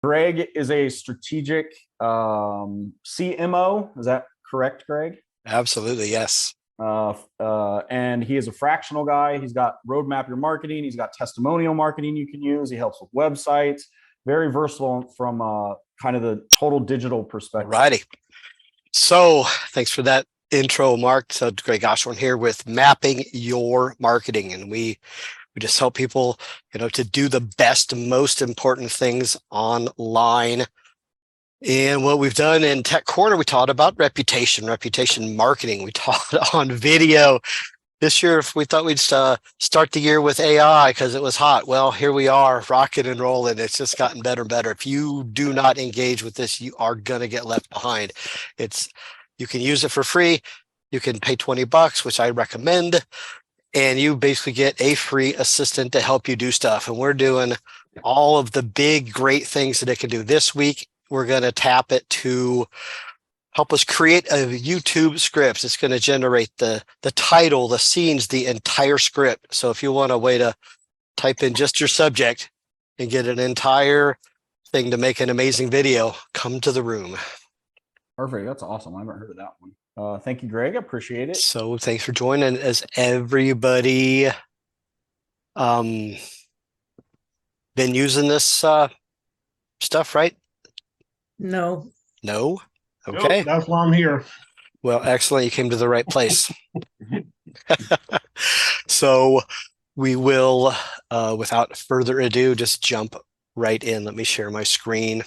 Greg is a strategic CMO. Is that correct, Greg? Absolutely, yes. And he is a fractional guy. He's got roadmap your marketing. He's got testimonial marketing you can use. He helps with websites. Very versatile from kind of the total digital perspective. Righty. So thanks for that intro, Mark. So Greg Osborne here with Mapping Your Marketing, and we just help people, to do the best, most important things online. And what we've done in Tech Corner, we taught about reputation marketing. We taught on video. This year, we thought we'd start the year with AI because it was hot. Well, here we are, rocking and rolling. It's just gotten better and better. If you do not engage with this, you are going to get left behind. You can use it for free. You can pay $20, which I recommend. And you basically get a free assistant to help you do stuff. And we're doing all of the big, great things that it can do. This week, we're going to tap it to help us create a YouTube script. It's going to generate the title, the scenes, the entire script. So if you want a way to type in just your subject and get an entire thing to make an amazing video, come to the room. Perfect. That's awesome. I haven't heard of that one. Thank you, Greg. I appreciate it. So thanks for joining. As everybody been using this stuff, right? No. No? Okay. Nope, that's why I'm here. Well, excellent. You came to the right place. So we will, without further ado, just jump right in. Let me share my screen.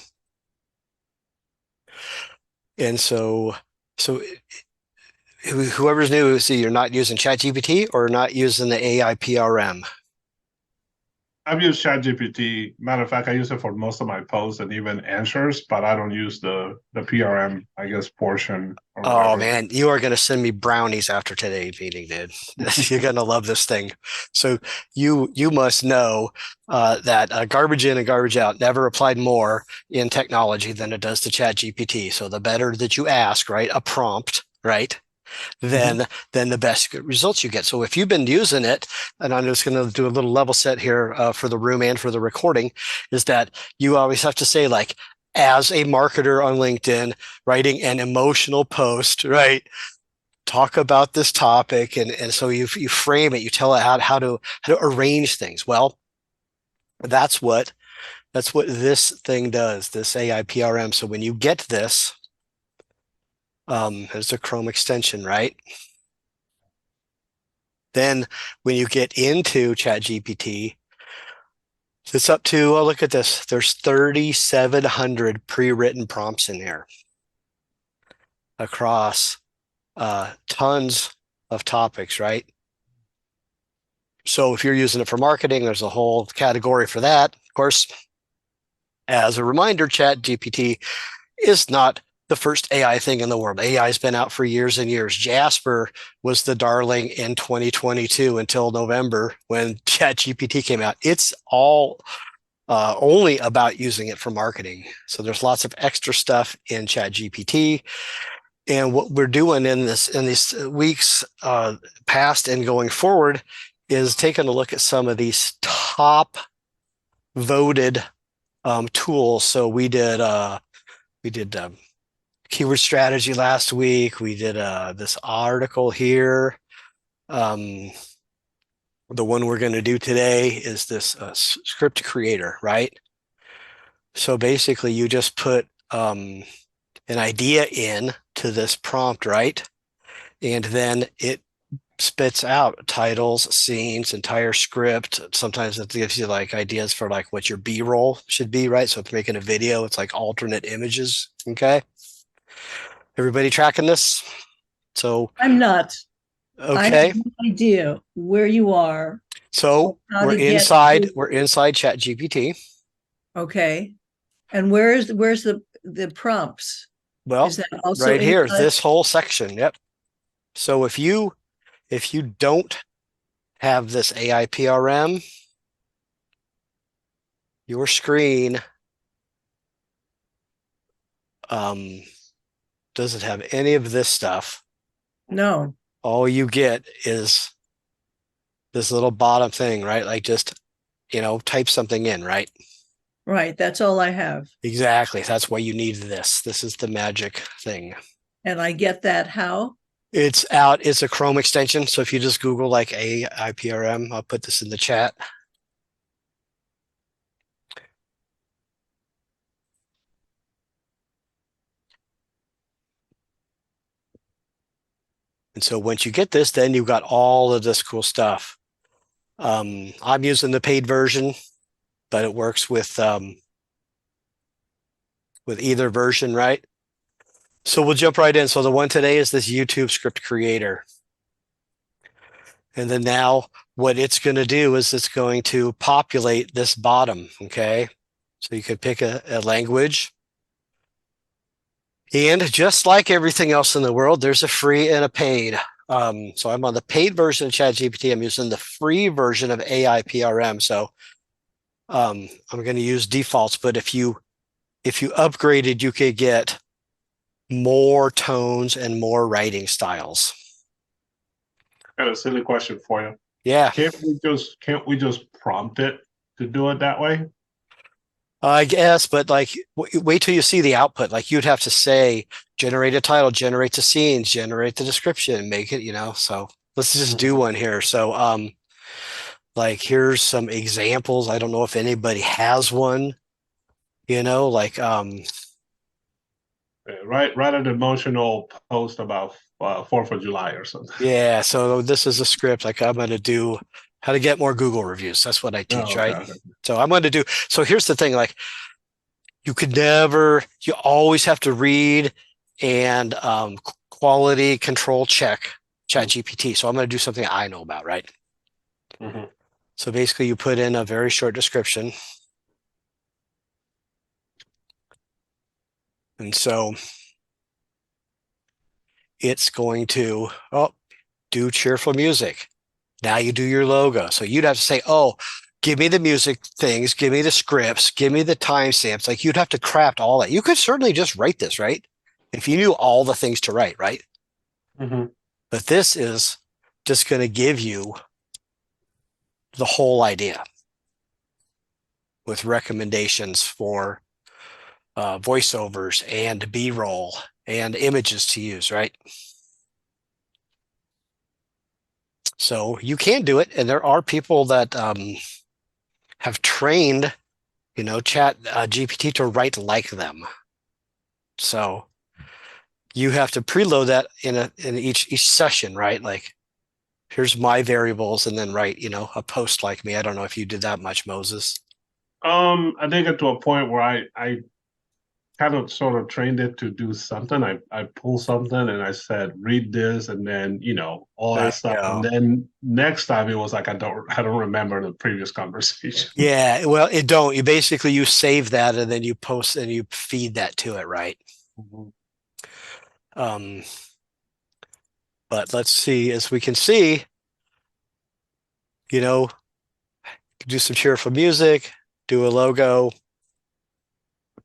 And so whoever's new, see, you're not using ChatGPT or not using the AIPRM. I've used ChatGPT. Matter of fact, I use it for most of my posts and even answers, but I don't use the PRM, I guess, portion. Oh man, you are going to send me brownies after today's meeting, dude. You're going to love this thing. So you must know that garbage in and garbage out never applied more in technology than it does to ChatGPT. So the better that you ask, right, a prompt, right, then the best results you get. So if you've been using it, and I'm just going to do a little level set here for the room and for the recording, is that you always have to say, like, as a marketer on LinkedIn, writing an emotional post, right? Talk about this topic. And so you frame it, you tell it how to arrange things. Well, that's what this thing does, this AIPRM. So when you get this, there's a Chrome extension, right? Then when you get into ChatGPT, it's up to, oh, look at this. There's 3,700 pre-written prompts in there across tons of topics, right? So if you're using it for marketing, there's a whole category for that. Of course, as a reminder, ChatGPT is not the first AI thing in the world. AI has been out for years and years. Jasper was the darling in 2022 until November when ChatGPT came out. It's all only about using it for marketing. So there's lots of extra stuff in ChatGPT. And what we're doing in these weeks past and going forward is taking a look at some of these top voted tools. So we did keyword strategy last week. We did this article here. The one we're going to do today is this script creator, right? So basically you just put an idea in to this prompt, right? And then it spits out titles, scenes, entire script. Sometimes it gives you like ideas for like what your B-roll should be, right? So if you're making a video, it's like alternate images, okay? Everybody tracking this? So I'm not. okay. I have no idea where you are. So we're inside ChatGPT. Okay. And where's the prompts? Well, is that also right here, inside? this whole section. Yep. So if you don't have this AIPRM, your screen doesn't have any of this stuff. No. All you get is this little bottom thing, right? Like just, type something in, right? Right. That's all I have. Exactly. That's why you need this. This is the magic thing. And I get that how? It's out. It's a Chrome extension. So if you just Google like AIPRM, I'll put this in the chat. And so once you get this, then you've got all of this cool stuff. I'm using the paid version, but it works with either version, right? So we'll jump right in. So the one today is this YouTube script creator. And then now what it's going to do is it's going to populate this bottom, okay? So you could pick a language. And just like everything else in the world, there's a free and a paid. So I'm on the paid version of ChatGPT. I'm using the free version of AIPRM. So I'm going to use defaults, but if you upgraded, you could get more tones and more writing styles. Got a silly question for you. Yeah. Can't we just prompt it to do it that way? I guess, but like, wait till you see the output. Like you'd have to say, generate a title, generate the scenes, generate the description, make it, so let's just do one here. So, like, here's some examples. I don't know if anybody has one, like, Write an emotional post about 4th of July or something. yeah. So this is a script. Like I'm going to do how to get more Google reviews. That's what I teach, Oh, okay, right? okay. So I'm going to do, so here's the thing, like you always have to read and quality control check ChatGPT. So I'm going to do something I know about, right? Mm-hmm. So basically you put in a very short description. And so it's going to, do cheerful music. Now you do your logo. So you'd have to say, give me the music things, give me the scripts, give me the timestamps. Like you'd have to craft all that. You could certainly just write this, right? If you knew all the things to write, right? Mm-hmm. But this is just going to give you the whole idea with recommendations for voiceovers and B-roll and images to use, right? So you can do it. And there are people that have trained, Chat GPT to write like them. So you have to preload that in each session, right? Like here's my variables and then write, a post like me. I don't know if you did that much, Moses. I did get to a point where I kind of sort of trained it to do something. I pulled something and I said, read this, and then all There that you stuff. go. And then next time it was like I don't remember the previous conversation. Yeah, well, you save that and then you post and you feed that to it, right? Mm-hmm. But let's see, as we can see, do some cheerful music, do a logo,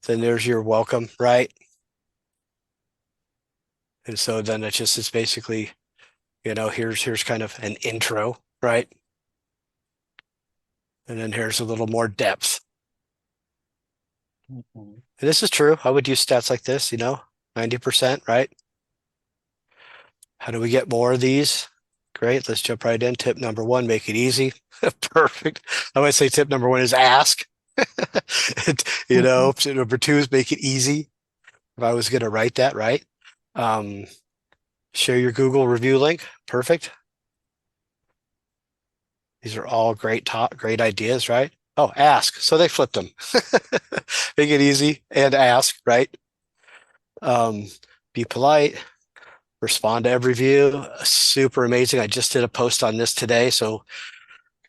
then there's your welcome, right? And so then it's basically, here's kind of an intro, right? And then here's a little more depth. Mm-hmm. And this is true. I would use stats like this, 90%, right? How do we get more of these? Great. Let's jump right in. Tip number 1, make it easy. Perfect. I would say tip number 1 is ask. Number 2 is make it easy. If I was going to write that, right? Share your Google review link. Perfect. These are all great ideas, right? Oh, ask. So they flipped them. Make it easy and ask, right? Be polite. Respond to every review. Super amazing. I just did a post on this today. So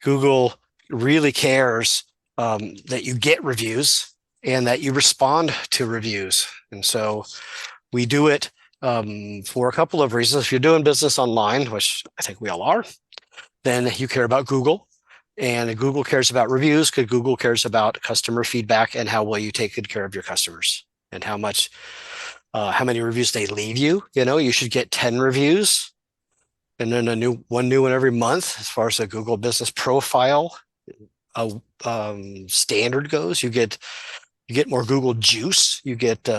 Google really cares that you get reviews and that you respond to reviews. And so we do it for a couple of reasons. If you're doing business online, which I think we all are, then you care about Google. And Google cares about reviews because Google cares about customer feedback and how well you take good care of your customers and how many reviews they leave you. You should get 10 reviews and then one new one every month as far as a Google business profile standard goes. You get more Google juice. You get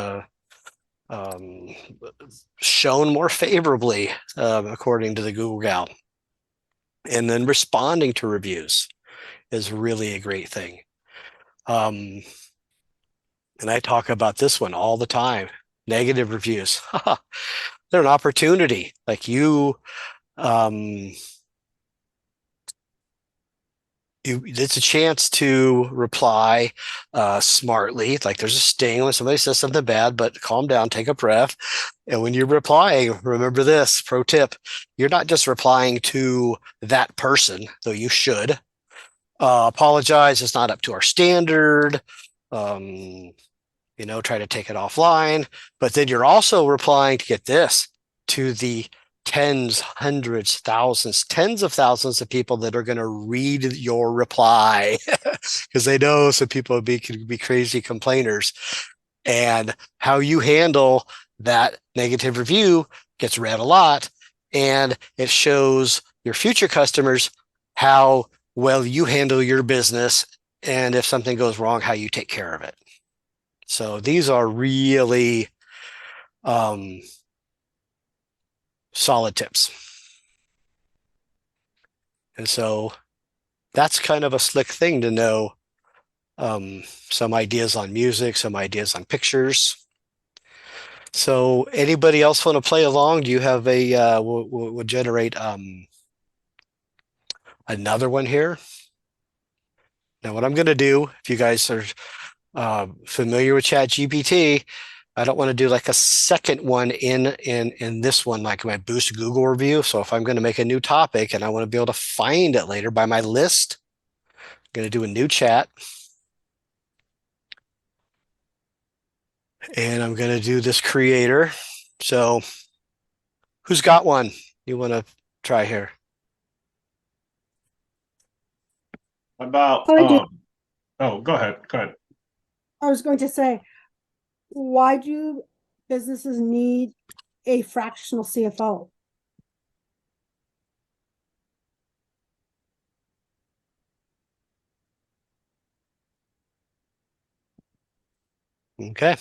shown more favorably according to the Google Gal. And then responding to reviews is really a great thing. And I talk about this one all the time. Negative reviews. They're an opportunity. Like it's a chance to reply smartly. Like there's a sting when somebody says something bad, but calm down, take a breath. And when you're replying, remember this pro tip: you're not just replying to that person, though you should. Apologize, it's not up to our standard. Try to take it offline. But then you're also replying to get this to the tens, hundreds, thousands, tens of thousands of people that are going to read your reply because they know some people could be crazy complainers. And how you handle that negative review gets read a lot, and it shows your future customers how well you handle your business, and if something goes wrong, how you take care of it. So these are really solid tips. And so that's kind of a slick thing to know. Some ideas on music, some ideas on pictures. So anybody else want to play along? Do you have we'll generate another one here. Now what I'm going to do, if you guys are familiar with ChatGPT, I don't want to do like a second one in this one, like my Boost Google review. So if I'm going to make a new topic and I want to be able to find it later by my list, I'm going to do a new chat. And I'm going to do this creator. So who's got one you want to try here? About I do. oh, go ahead. I was going to say, why do businesses need a fractional CFO? Okay.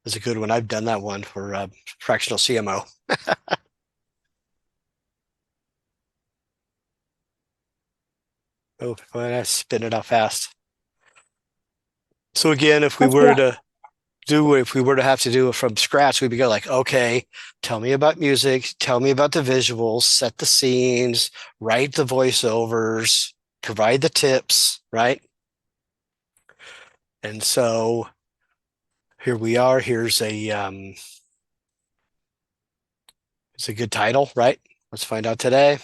That's a good one. I've done that one for fractional CMO. Oh, I spin it out fast. So again, if we were to have to do it from scratch, we'd be go like, okay, tell me about music, tell me about the visuals, set the scenes, write the voiceovers, provide the tips, right? And so here we are. Here's it's a good title, right? Let's find out today.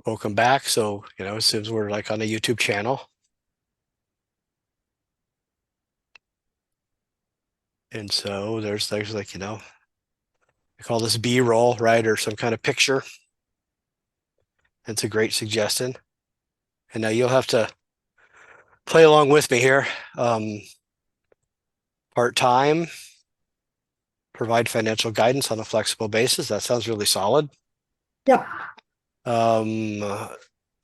Welcome back. So, it seems we're like on a YouTube channel. And so there's like, I call this B-roll, right? Or some kind of picture. It's a great suggestion. And now you'll have to play along with me here. Part-time, provide financial guidance on a flexible basis. That sounds really solid. Yep.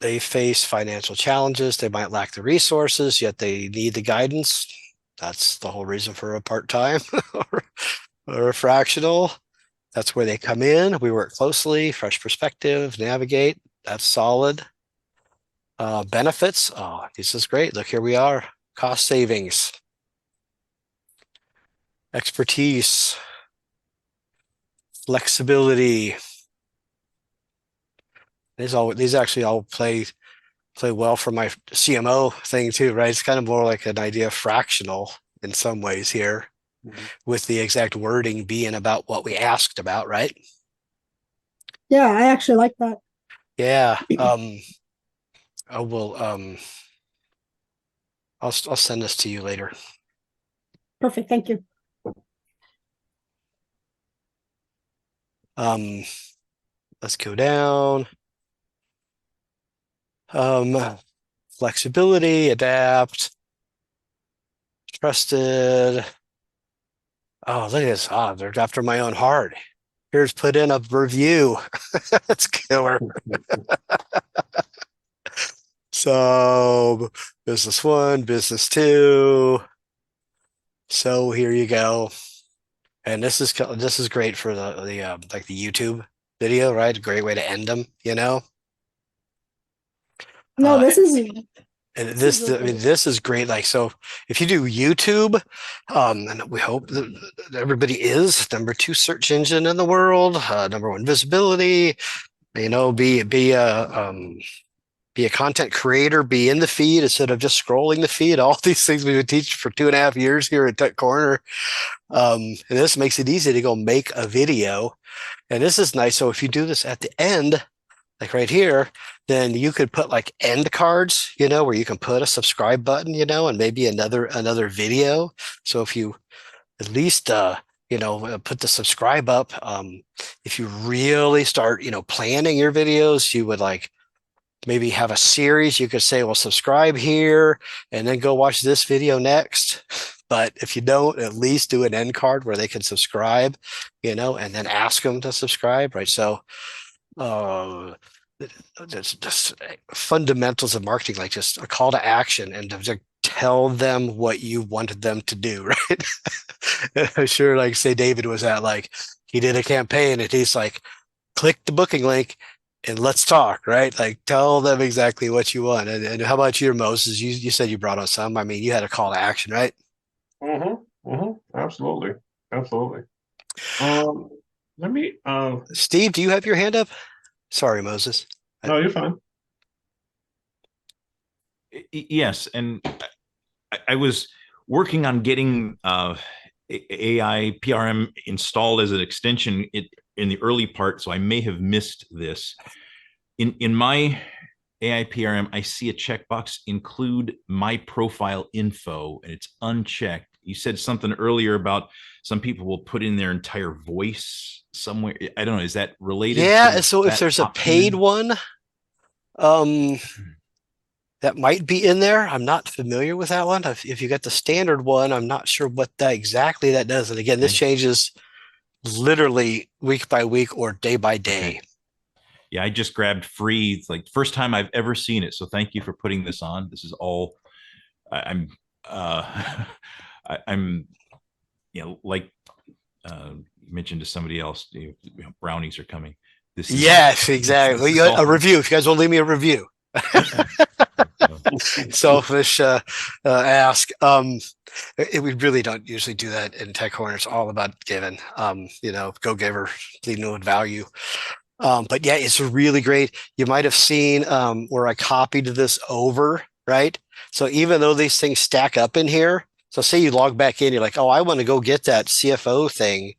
They face financial challenges. They might lack the resources, yet they need the guidance. That's the whole reason for a part-time or a fractional. That's where they come in. We work closely, fresh perspective, navigate. That's solid. Benefits. Oh, this is great. Look, here we are. Cost savings. Expertise. Flexibility. These actually all play well for my CMO thing too, right? It's kind of more like an idea of fractional in some ways here, with the exact wording being about what we asked about, right? Yeah, I actually like that. Yeah. I will I'll send this to you later. Perfect. Thank you. Let's go down. Flexibility, adapt, trusted. Oh, look at this. They're after my own heart. Here's put in a review. That's killer. So business one, business two. So here you go. And this is great for the like the YouTube video, right? A great way to end them, you know. No, Uh, this is And This is I mean, really- this is great. Like, so if you do YouTube, and we hope that everybody is #2 search engine in the world, #1 visibility, you know, be a content creator, be in the feed instead of just scrolling the feed. All these things we've been teaching for 2.5 years here at Tech Corner. And this makes it easy to go make a video. And this is nice. So if you do this at the end, like right here, then you could put like end cards, you know, where you can put a subscribe button, you know, and maybe another video. So if you at least you know, put the subscribe up, if you really start, you know, planning your videos, you would like maybe have a series. You could say, well, subscribe here and then go watch this video next. But if you don't, at least do an end card where they can subscribe, you know, and then ask them to subscribe, right? So just fundamentals of marketing, like just a call to action and to tell them what you wanted them to do, right? I'm sure, like, say David was at, like, he did a campaign and he's like, click the booking link and let's talk, right? Like, tell them exactly what you want. And how about you, Moses? You said you brought on some. I mean, you had a call to action, right? Absolutely. Absolutely. Let me, Steve, do you have your hand up? Sorry, Moses. no, you're fine. Yes, and I was working on getting AIPRM installed as an extension in the early part, so I may have missed this. In my AIPRM, I see a checkbox, include my profile info, and it's unchecked. You said something earlier about some people will put in their entire voice somewhere. I don't know. Is that related? Yeah, so if that there's a option paid then? one, that might be in there. I'm not familiar with that one. If you got the standard one, I'm not sure what that exactly that does. And again, this Okay. changes literally week by week or day by day. Okay. Yeah, I just grabbed free. It's like the first time I've ever seen it. So thank you for putting this on. This is all I'm I'm you know, like mentioned to somebody else, you know, brownies are coming. This is Yes, exactly. this is A all- review. If you guys will leave me a review. Selfish ask. We really don't usually do that in Tech Corner. It's all about giving. You know, go giver, leave no value. But yeah, it's really great. You might have seen where I copied this over, right? So even though these things stack up in here, so say you log back in, you're like, oh, I want to go get that CFO thing,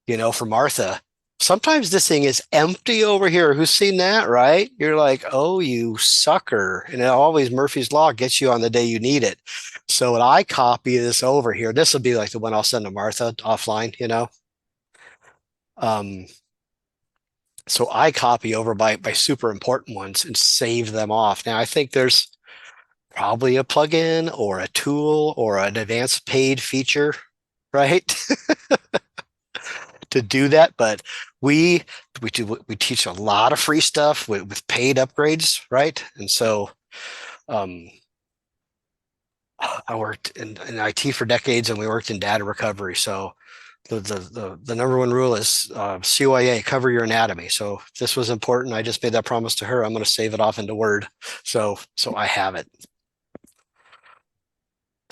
you know, for Martha. Sometimes this thing is empty over here. Who's seen that, right? You're like, oh, you sucker. And it always Murphy's Law gets you on the day you need it. So when I copy this over here, this will be like the one I'll send to Martha offline, you know. So I copy over by super important ones and save them off. Now I think there's probably a plugin or a tool or an advanced paid feature, right? To do that, but we teach a lot of free stuff with paid upgrades, right? And so I worked in IT for decades and we worked in data recovery. So the #1 rule is CYA, cover your anatomy. So if this was important, I just made that promise to her. I'm going to save it off into Word. So I have it.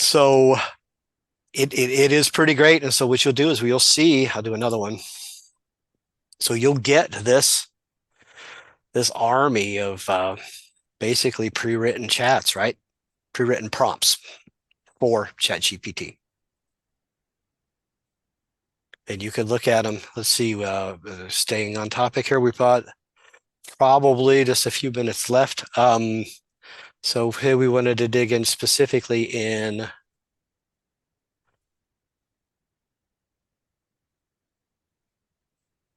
So it is pretty great. And so what you'll do is you'll see, I'll do another one. So you'll get this army of basically pre-written chats, right? Pre-written prompts for ChatGPT. And you can look at them. Let's see, staying on topic here, we've got probably just a few minutes left. So here we wanted to dig in specifically in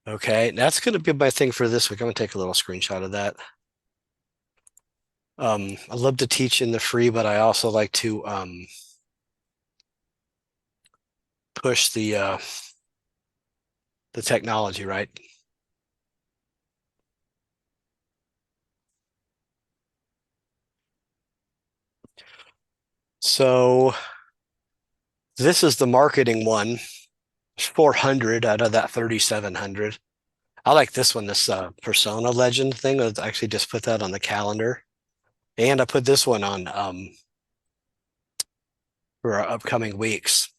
okay, that's going to be my thing for this week. I'm going to take a little screenshot of that. I love to teach in the free, but I also like to push the the technology, right? So this is the marketing one. 400 out of that 3,700. I like this one, this persona legend thing. I actually just put that on the calendar. And I put this one on for our upcoming weeks.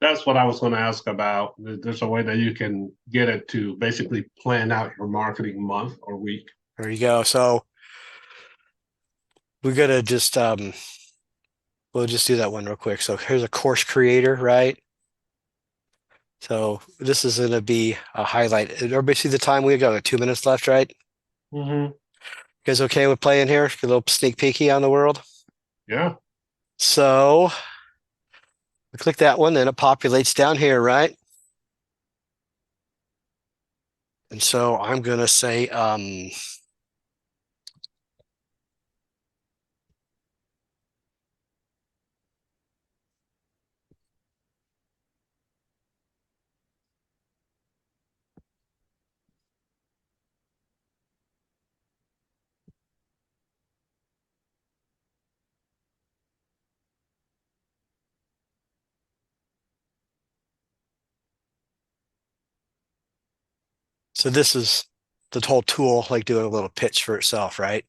That's what I was going to ask about. There's a way that you can get it to basically plan out your marketing month or week. There you go. So we're gonna just we'll just do that one real quick. So here's a course creator, right? So this is gonna be a highlight. Everybody see the time we got 2 minutes left, right? Mm-hmm. You guys okay with playing here? Get a little sneak peeky on the world. Yeah. So we click that one, then it populates down here, right? And so I'm gonna say so this is the whole tool, like doing a little pitch for itself, right?